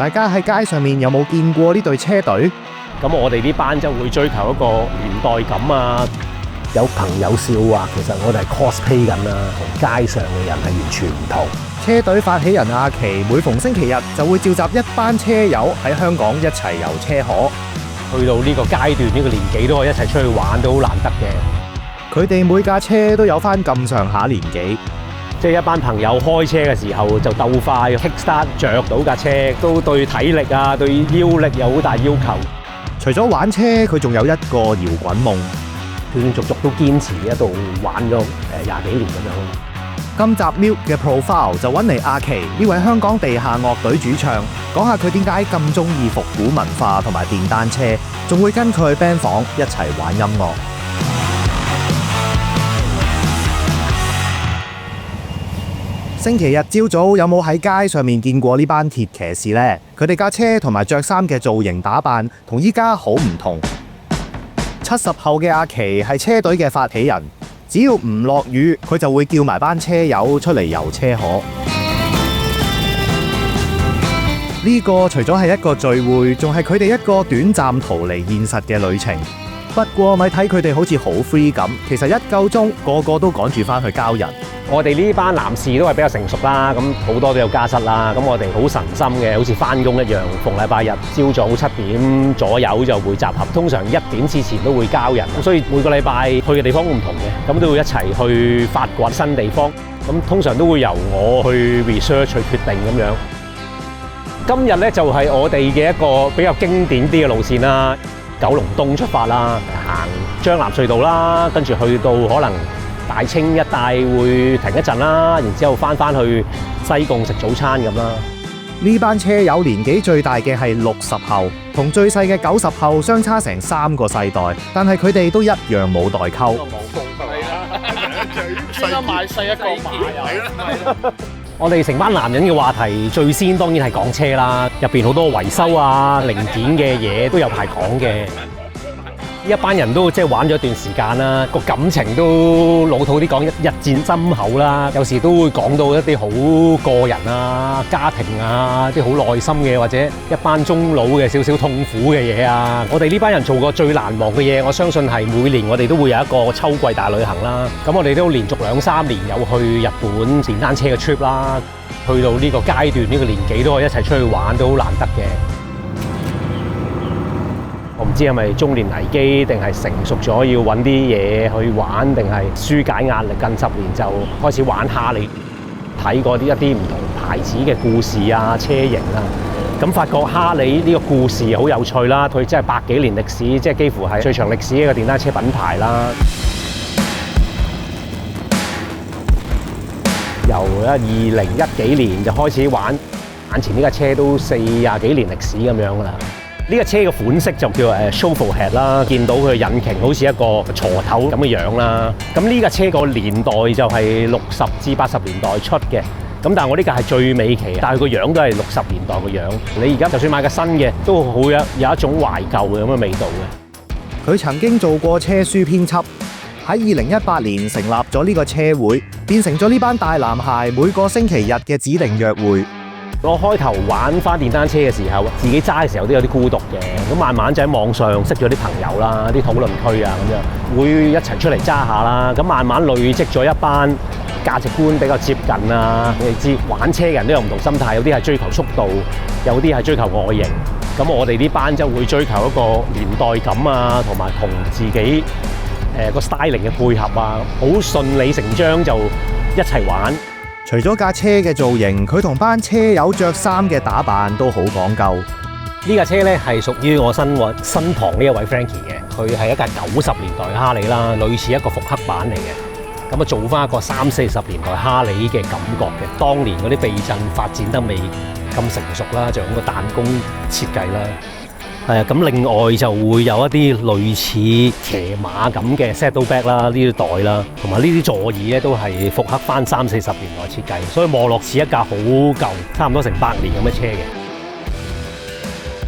大家喺街上面有冇見過呢隊車隊？咁我哋呢班就會追求一個年代感啊！有朋友笑話，其實我哋係 cosplay 緊啦，同街上嘅人係完全唔同。車隊發起人阿琪每逢星期日就會召集一班車友喺香港一齊遊車河，去到呢個階段呢個年紀都可以一齊出去玩，都好難得嘅。佢哋每架車都有翻咁上下年紀，即係一班朋友開車嘅時候就鬥快 kickstart 着到架車，都對體力啊、對腰力有好大要求。除咗玩車，佢仲有一個搖滾夢，斷斷續續都堅持一度玩咗20幾年咁樣。今集 Milk 嘅 profile 就揾嚟阿琪呢位香港地下樂隊主唱，講下佢點解咁中意復古文化同埋電單車，仲會跟佢去 band 房一齊玩音樂。星期日朝早有冇喺街上面見過呢班鐵騎士呢？佢哋架車同埋着衫嘅造型打扮同依家好唔同。70後嘅阿琪係車隊嘅發起人，只要唔落雨，佢就會叫埋班車友出嚟遊車河。呢個除咗係一個聚會，仲係佢哋一個短暫逃離現實嘅旅程。不過咪睇佢哋好似好 free 咁，其實一夠鐘個個都趕住翻去交人。我哋呢班男士都係比較成熟啦，咁好多都有家室啦，咁我哋好神心嘅，好似翻工一樣，逢禮拜日朝早7點左右就會集合，通常1點之前都會交人，所以每個禮拜去嘅地方都唔同嘅，咁都會一齊去發掘新地方，咁通常都會由我去 research 去決定咁樣。今日咧就係我哋嘅一個比較經典啲嘅路線啦，九龍東出發啦，行將藍隧道啦，跟住去到可能大清一帶會停一陣啦，然之後翻去西貢食早餐咁啦。呢班車友年紀最大嘅係60後，同最細嘅90後相差成3個世代，但係佢哋都一樣冇代溝。冇工係啊，專登買細一個買啊！我哋成班男人嘅話題，最先當然係講車啦，入邊好多維修啊、零件嘅嘢都有排講嘅。一班人都即係玩咗一段時間啦，個感情都老土啲講，一戰深厚啦。有時都會講到一啲好個人啊、家庭啊、啲好內心嘅，或者一班中老嘅少少痛苦嘅嘢啊。我哋呢班人做過最難忘嘅嘢，我相信係每年我哋都會有一個秋季大旅行啦。咁我哋都連續2-3年有去日本電單車嘅 trip 啦。去到呢個階段、呢個年紀都可以一齊出去玩，都好難得嘅。我唔知係咪中年危機，定係成熟咗要揾啲嘢去玩，定係紓解壓力。近10年就開始玩哈利，睇過一啲唔同牌子嘅故事啊、車型啊，咁發覺哈利呢個故事好有趣啦。佢真係100幾年歷史，即係幾乎係最長歷史嘅一個電單車品牌啦。由2010幾年就開始玩，眼前呢架車都40幾年歷史咁樣噶啦。呢架車嘅款式就叫shovel head 啦，見到佢引擎好似一個鋤頭咁嘅樣啦。咁呢架車個年代就係60至80年代出嘅，咁但係我呢架係最尾期，但係佢個樣都係60年代個樣。你而家就算買架新嘅，都好有一種懷舊嘅咁嘅味道嘅。佢曾經做過車書編輯，喺2018年成立咗呢個車會，變成咗呢班大男孩每個星期日嘅指定約會。我開頭玩翻電單車嘅時候，自己揸嘅時候都有啲孤獨嘅，咁慢慢就喺網上識咗啲朋友啦，啲討論區啊咁樣，會一齊出嚟揸下啦，咁慢慢累積咗一班價值觀比較接近啊。你知玩車嘅人都有唔同心態，有啲係追求速度，有啲係追求外形。咁我哋呢班就會追求一個年代感啊，同埋同自己個 styling 嘅配合啊，好順理成章就一齊玩。除咗架車嘅造型，佢同班車友着衫嘅打扮都好講究。呢架車咧係屬於我身旁呢一位 Frankie 嘅，佢係一架90年代哈利啦，類似一個復刻版嚟嘅。咁啊做翻一個30-40年代哈利嘅感覺嘅。當年嗰啲避震發展得未咁成熟啦，就用個彈弓設計啦。係啊，咁另外就會有一啲類似騎馬咁嘅 saddlebag 啦，呢啲袋啦，同埋呢啲座椅咧都係復刻翻30-40年代設計，所以望落似一架好舊，差唔多成100年咁嘅車嘅。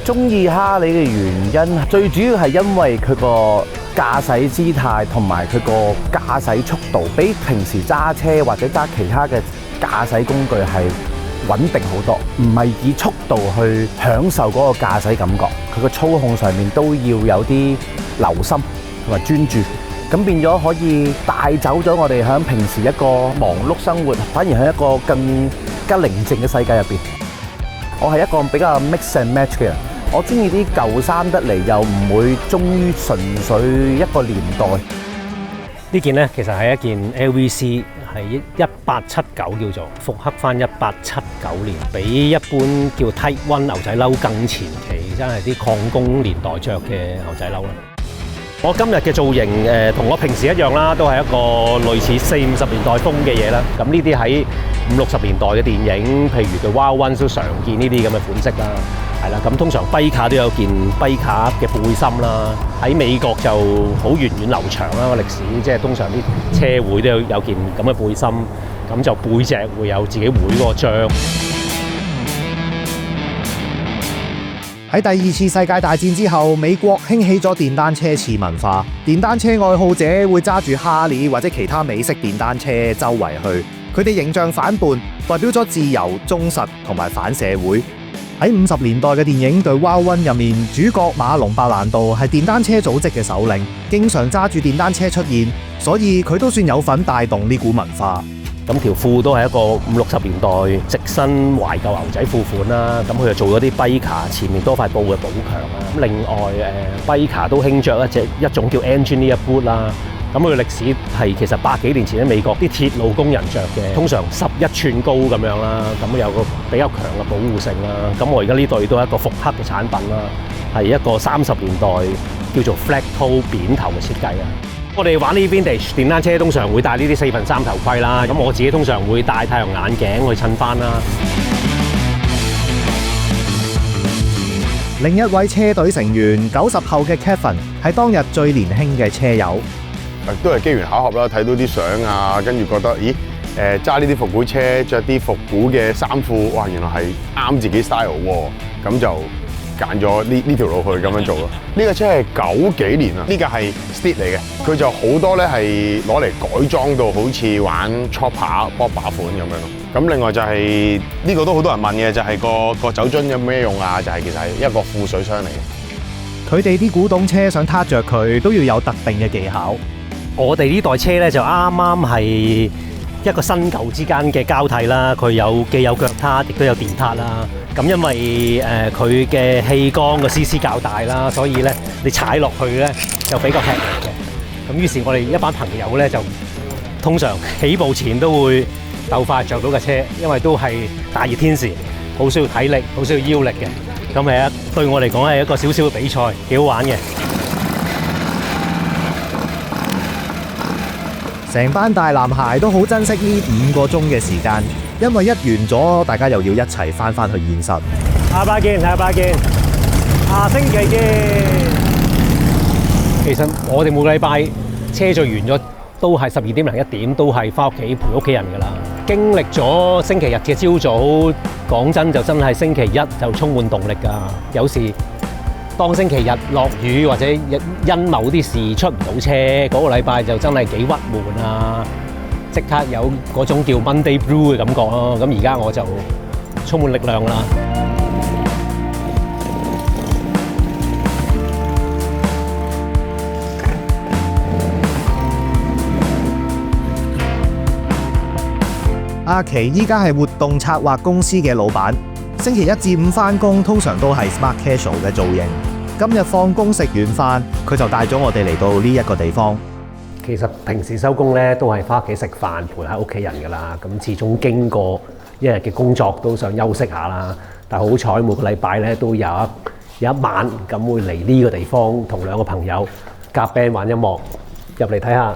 中意哈利嘅原因，最主要係因為佢個駕駛姿態同埋佢個駕駛速度，比平時揸車或者揸其他嘅駕駛工具係穩定好多，唔係以速度去享受嗰個駕駛感覺。佢個操控上面都要有啲留心同埋專注，咁變咗可以帶走咗我哋喺平時一個忙碌生活，反而喺一個更加寧靜嘅世界入邊。我係一個比較 mix and match 嘅人，我中意啲舊衫得嚟，又唔會忠於純粹一個年代。呢件呢，其實係一件 LVC， 係1879叫做復刻翻1879年，比一般叫 Type 1牛仔褸更前期，真係啲礦工年代着嘅牛仔褸啦。我今日嘅造型同我平時一樣啦，都係一個類似40-50年代風嘅嘢啦。咁呢啲喺50-60年代嘅電影，譬如嘅 Wild Ones 都常見呢啲咁嘅款式啦。係啦，咁通常跛卡都有件跛卡嘅背心啦。喺美國就好源遠流長啦，個歷史即係通常啲車會都有件咁嘅背心，咁就背脊會有自己會嗰個章。喺第二次世界大戰之後，美國興起咗電單車次文化，電單車愛好者會揸住哈利或者其他美式電單車周圍去，佢哋形象反叛，代表咗自由、忠實同埋反社會。喺50年代嘅電影《The Wild One》入面，主角馬龍白蘭度係電單車組織嘅首領，經常揸住電單車出現，所以佢都算有份帶動呢股文化。咁條褲都係一個50-60年代直身懷舊牛仔褲款啦。咁佢就做咗啲跛卡，前面多塊布嘅補強啦。咁另外跛卡都興着一種叫 engineer boot 啦。咁佢嘅歷史係其實100幾年前喺美國啲鐵路工人着嘅，通常11寸高咁樣啦。咁有個比較強嘅保護性啦。咁我而家呢對都係一個復刻嘅產品啦，係一個30年代叫做 flat toe 扁頭嘅設計啊。我哋玩呢 vintage 電單車通常會戴呢啲4/3頭盔啦，咁我自己通常會戴太陽眼鏡去襯翻啦。另一位車隊成員90後嘅 Kevin 係當日最年輕嘅車友，都係機緣巧合啦，睇到啲相啊，跟住覺得咦揸呢啲復古車，着啲復古嘅衫褲，哇原來係啱自己 style 喎，咁就揀咗呢條路去咁樣做咯。呢個車係90幾年啦，呢個係 Steed 嚟嘅，佢就好多咧係攞嚟改裝到好似玩 Chopper、Bobber 款咁樣咯。咁另外就係呢個都好多人問嘅，就係個酒樽有咩用啊？就係其實係一個副水箱嚟嘅。佢哋啲古董車想撻着佢都要有特定嘅技巧。我哋呢代車咧就啱啱係一個新舊之間嘅交替啦，佢既有腳撻，亦都有電撻啦。咁因為佢嘅氣缸個 CC 較大啦，所以咧你踩落去咧就比較吃力嘅。咁於是我哋一班朋友咧就通常起步前都會鬥快着到架車，因為都係大熱天時，好需要體力，好需要腰力嘅。咁係對我嚟講係一個少少嘅比賽，幾好玩嘅。成班大男孩都好珍惜呢5個鐘嘅時間，因為一完咗，大家又要一齊翻去現實。下拜見，下星期見。其實我哋每個禮拜車聚完咗，都係12點零1點，都係翻屋企陪屋企人㗎啦。經歷咗星期日嘅朝早，講真就真係星期一就充滿動力㗎。有時當星期日落雨或者因某啲事出唔到車，嗰個禮拜就真係幾鬱悶啊！即刻有嗰種叫 Monday Blue 嘅感覺咯。咁而家我就充滿力量啦。阿琪依家係活動策劃公司嘅老闆，星期1至5返工通常都係 Smart Casual 嘅造型。今日放工食完飯，佢就帶咗我哋嚟到呢一個地方。其實平時收工咧都係翻屋企食飯，陪下屋企人㗎啦。咁始終經過一日嘅工作，都想休息下啦。但係好彩每個禮拜咧都有一晚咁會嚟呢個地方，同2個朋友夾 band 玩音樂，入嚟睇下。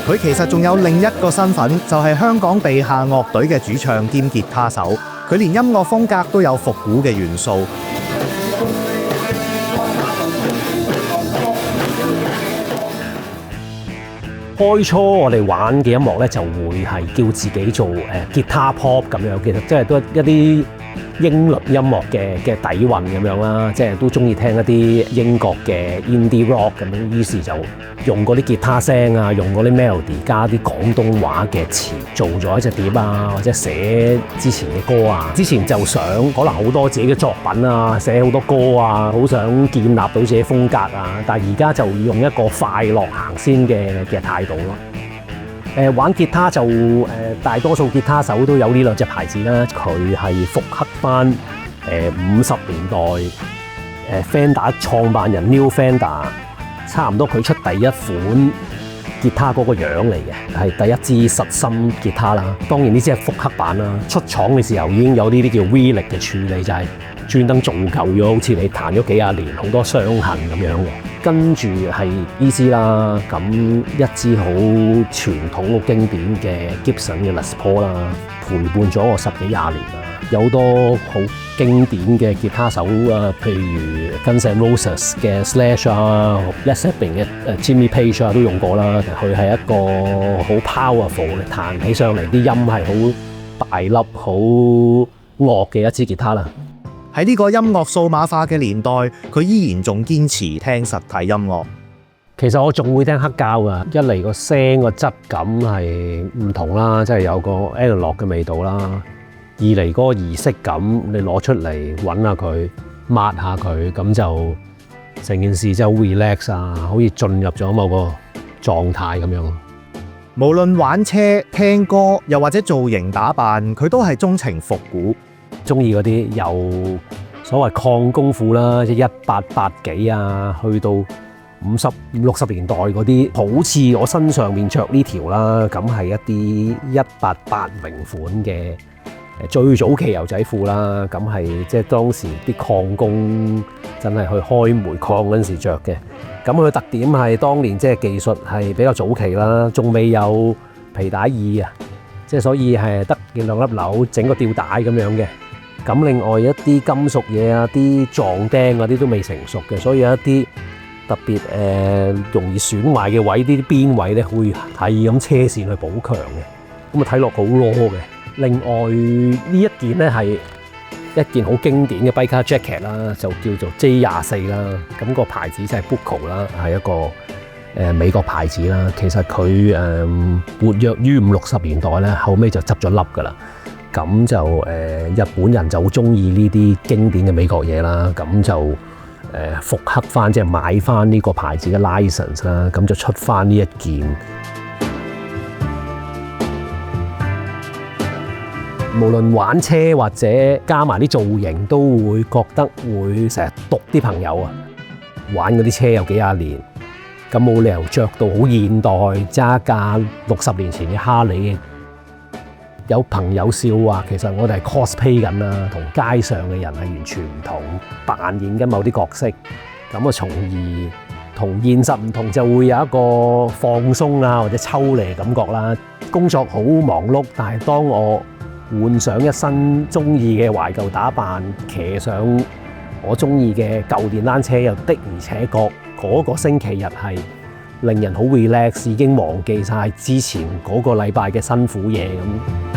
佢其實仲有另一個身份，就係香港地下樂隊嘅主唱兼吉他手。佢連音樂風格都有復古嘅元素。開初我哋玩嘅音樂咧就會係叫自己做吉他 pop 咁樣，其實即係都一啲英倫音樂嘅底韻咁樣啦，即係都中意聽一啲英國嘅 indie rock 咁樣，於是就用嗰啲吉他聲啊，用嗰啲 melody 加啲廣東話嘅詞做咗一隻碟啊，或者寫之前嘅歌啊。之前就想可能好多自己嘅作品啊，寫好多歌啊，好想建立到自己風格啊，但係而家就用一個快樂行先嘅態度咯。玩吉他就大多數吉他手都有呢兩隻牌子啦，佢係復刻翻50年代Fender 創辦人 Neil Fender 差唔多佢出第一款吉他嗰個樣嚟嘅，係第一支實心吉他啦。當然呢支係復刻版啦，出廠嘅時候已經有呢啲叫 V 力嘅處理，就係專登做舊咗，好似你彈咗幾廿年好多傷痕咁樣嘅。跟住係呢支啦，咁一支好傳統好經典嘅 Gibson 嘅 Les Paul 啦，陪伴咗我10幾廿年啦。有好多好經典嘅吉他手啊，譬如 Guns N' Roses 嘅 Slash 啊 ，Led Zeppelin 嘅Jimmy Page 啊都用過啦。佢係一個好 powerful 嘅，彈起上嚟啲音係好大粒、好惡嘅一支吉他啦。喺呢個音樂數碼化嘅年代，佢依然仲堅持聽實體音樂。其實我仲會聽黑膠㗎，一嚟個聲個質感係唔同啦，即係有個 analog 嘅味道啦；二嚟嗰個儀式感，你攞出嚟揾下佢，抹下佢，咁就成件事就 relax 啊，好似進入咗某個狀態咁樣。無論玩車、聽歌，又或者造型打扮，佢都係鍾情復古。中意嗰啲由所謂抗功夫啦，即係1880幾啊，去到50、60年代嗰啲，好似我身上面着呢條啦，咁係一啲1880款嘅最早期牛仔褲啦，咁係即係當時啲礦工真係去開煤礦嗰陣時着嘅。咁佢特點係當年即係技術係比較早期啦，仲未有皮帶耳啊，即係所以係得兩粒紐整個吊帶咁樣嘅。咁另外一啲金屬嘢啊，啲撞釘嗰啲都未成熟嘅，所以有一啲特別容易損壞嘅位，啲邊位咧會係咁車線去補強嘅，咁啊睇落好 raw 嘅。另外呢一件咧係一件好經典嘅 biker jacket 啦，就叫做 J24啦，咁個牌子就係 Buckle 啦，係一個美國牌子啦。其實佢活躍於50、60年代咧，後尾就執咗笠噶啦。咁就日本人就好中意呢啲經典嘅美國嘢啦，咁就復刻翻，即係買翻呢個牌子嘅 license 啦，咁就出翻呢一件。無論玩車或者加埋啲造型，都會覺得會成日毒啲朋友啊！玩嗰啲車有幾廿年，咁冇理由着到好現代，揸架60年前嘅哈利。有朋友笑話，其實我哋係 cosplay 緊啦，同街上嘅人係完全唔同，扮演緊某啲角色，咁啊從而同現實唔同，就會有一個放鬆啊或者抽離嘅感覺啦。工作好忙碌，但係當我換上一身中意嘅懷舊打扮，騎上我中意嘅舊電單車，又的而且確嗰個星期日係令人好 relax， 已經忘記晒之前嗰個禮拜嘅辛苦嘢咁。